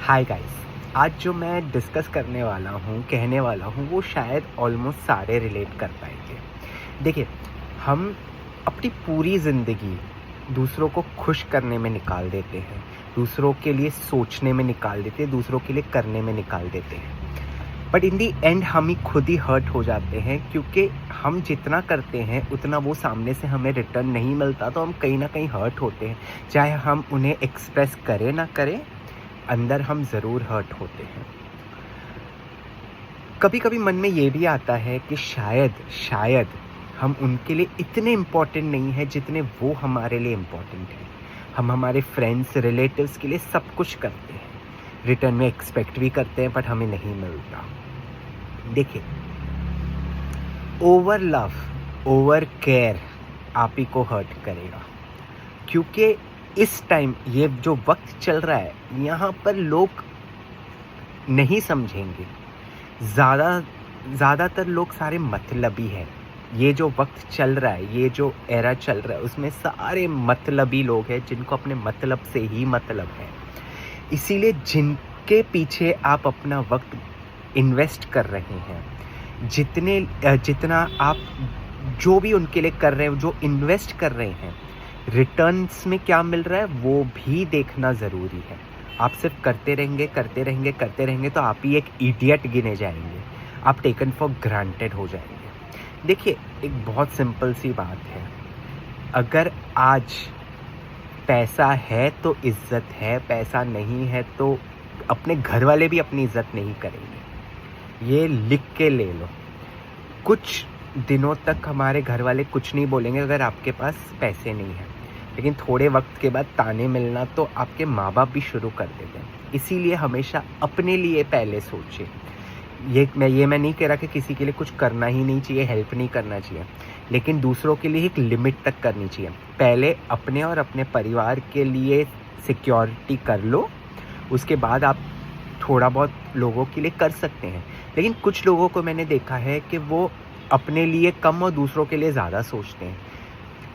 Hi guys. आज जो मैं डिस्कस करने वाला हूँ, कहने वाला हूँ, वो शायद ऑलमोस्ट सारे रिलेट कर पाएंगे। देखिए, हम अपनी पूरी ज़िंदगी दूसरों को खुश करने में निकाल देते हैं, दूसरों के लिए सोचने में निकाल देते हैं, दूसरों के लिए करने में निकाल देते हैं। बट इन दी एंड हम ही खुद ही हर्ट हो जाते हैं, क्योंकि हम जितना करते हैं उतना वो सामने से हमें रिटर्न नहीं मिलता, तो हम कहीं ना कहीं हर्ट होते हैं। चाहे हम उन्हें एक्सप्रेस करें ना करें, अंदर हम ज़रूर हर्ट होते हैं। कभी कभी मन में ये भी आता है कि शायद हम उनके लिए इतने इम्पोर्टेंट नहीं हैं जितने वो हमारे लिए इम्पोर्टेंट हैं। हम हमारे फ्रेंड्स रिलेटिव्स के लिए सब कुछ करते हैं, रिटर्न में एक्सपेक्ट भी करते हैं, बट हमें नहीं मिलता। देखिए, ओवर लव, ओवर केयर आप ही को हर्ट करेगा, क्योंकि इस टाइम ये जो वक्त चल रहा है, यहाँ पर लोग नहीं समझेंगे। ज़्यादातर लोग सारे मतलबी हैं। ये जो वक्त चल रहा है, ये जो एरा चल रहा है, उसमें सारे मतलबी लोग हैं जिनको अपने मतलब से ही मतलब है। इसीलिए जिनके पीछे आप अपना वक्त इन्वेस्ट कर रहे हैं, जितना आप जो भी उनके लिए कर रहे हैं, जो इन्वेस्ट कर रहे हैं, रिटर्न्स में क्या मिल रहा है वो भी देखना ज़रूरी है। आप सिर्फ करते रहेंगे तो आप ही एक इडियट गिने जाएंगे, आप टेकन फॉर ग्रांटेड हो जाएंगे। देखिए, एक बहुत सिंपल सी बात है, अगर आज पैसा है तो इज़्ज़त है, पैसा नहीं है तो अपने घर वाले भी अपनी इज़्ज़त नहीं करेंगे। ये लिख के ले लो। कुछ दिनों तक हमारे घर वाले कुछ नहीं बोलेंगे अगर आपके पास पैसे नहीं हैं, लेकिन थोड़े वक्त के बाद ताने मिलना तो आपके माँ बाप भी शुरू कर देते हैं। इसीलिए हमेशा अपने लिए पहले सोचें। ये मैं नहीं कह रहा कि किसी के लिए कुछ करना ही नहीं चाहिए, हेल्प नहीं करना चाहिए, लेकिन दूसरों के लिए एक लिमिट तक करनी चाहिए। पहले अपने और अपने परिवार के लिए सिक्योरिटी कर लो, उसके बाद आप थोड़ा बहुत लोगों के लिए कर सकते हैं। लेकिन कुछ लोगों को मैंने देखा है कि वो अपने लिए कम और दूसरों के लिए ज़्यादा सोचते हैं।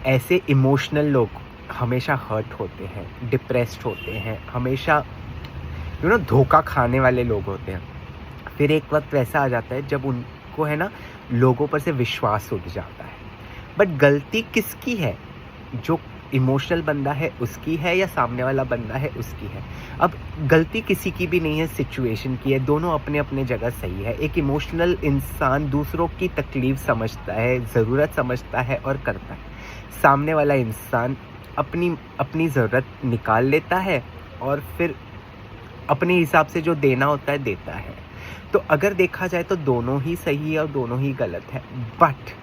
ऐसे इमोशनल लोग हमेशा हर्ट होते हैं, डिप्रेस्ड होते हैं, हमेशा धोखा खाने वाले लोग होते हैं। फिर एक वक्त वैसा आ जाता है जब उनको है ना, लोगों पर से विश्वास उठ जाता है। बट गलती किसकी है? जो इमोशनल बंदा है उसकी है, या सामने वाला बंदा है उसकी है? अब गलती किसी की भी नहीं है, सिचुएशन की है। दोनों अपने अपने जगह सही है। एक इमोशनल इंसान दूसरों की तकलीफ समझता है, ज़रूरत समझता है और करता है। सामने वाला इंसान अपनी ज़रूरत निकाल लेता है और फिर अपने हिसाब से जो देना होता है देता है। तो अगर देखा जाए तो दोनों ही सही है और दोनों ही गलत है। बट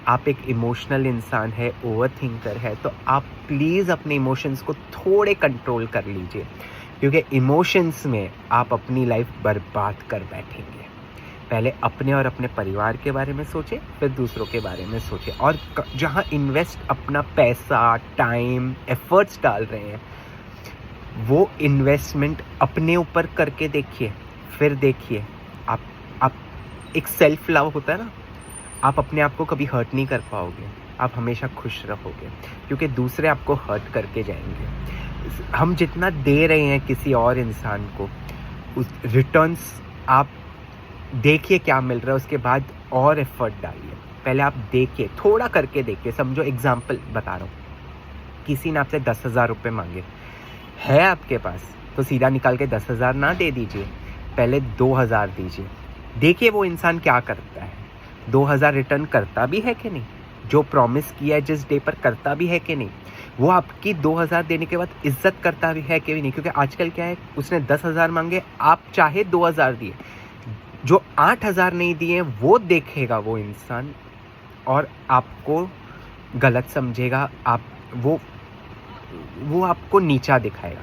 आप एक इमोशनल इंसान है, ओवर थिंकर है, तो आप प्लीज़ अपने इमोशंस को थोड़े कंट्रोल कर लीजिए, क्योंकि इमोशंस में आप अपनी लाइफ बर्बाद कर बैठेंगे। पहले अपने और अपने परिवार के बारे में सोचें, फिर दूसरों के बारे में सोचें। और जहाँ इन्वेस्ट अपना पैसा, टाइम, एफर्ट्स डाल रहे हैं, वो इन्वेस्टमेंट अपने ऊपर करके देखिए। फिर देखिए, आप एक सेल्फ लव होता है ना, आप अपने आप को कभी हर्ट नहीं कर पाओगे, आप हमेशा खुश रहोगे, क्योंकि दूसरे आपको हर्ट करके जाएंगे। हम जितना दे रहे हैं किसी और इंसान को, उस रिटर्न्स आप देखिए क्या मिल रहा है, उसके बाद और एफर्ट डालिए। पहले आप देखिए, थोड़ा करके देखिए। समझो, एग्जाम्पल बता रहा हूँ, किसी ने आपसे 10,000 रुपये मांगे, है आपके पास, तो सीधा निकाल के 10,000 ना दे दीजिए, पहले 2,000 दीजिए। देखिए वो इंसान क्या करता है, 2,000 रिटर्न करता भी है कि नहीं, जो प्रॉमिस किया है जिस डे पर करता भी है कि नहीं, वो आपकी 2,000 देने के बाद इज्जत करता भी है कि नहीं। क्योंकि आजकल क्या है, उसने 10,000 मांगे, आप चाहे 2,000 दिए, जो 8,000 नहीं दिए वो देखेगा वो इंसान और आपको गलत समझेगा, वो आपको नीचा दिखाएगा।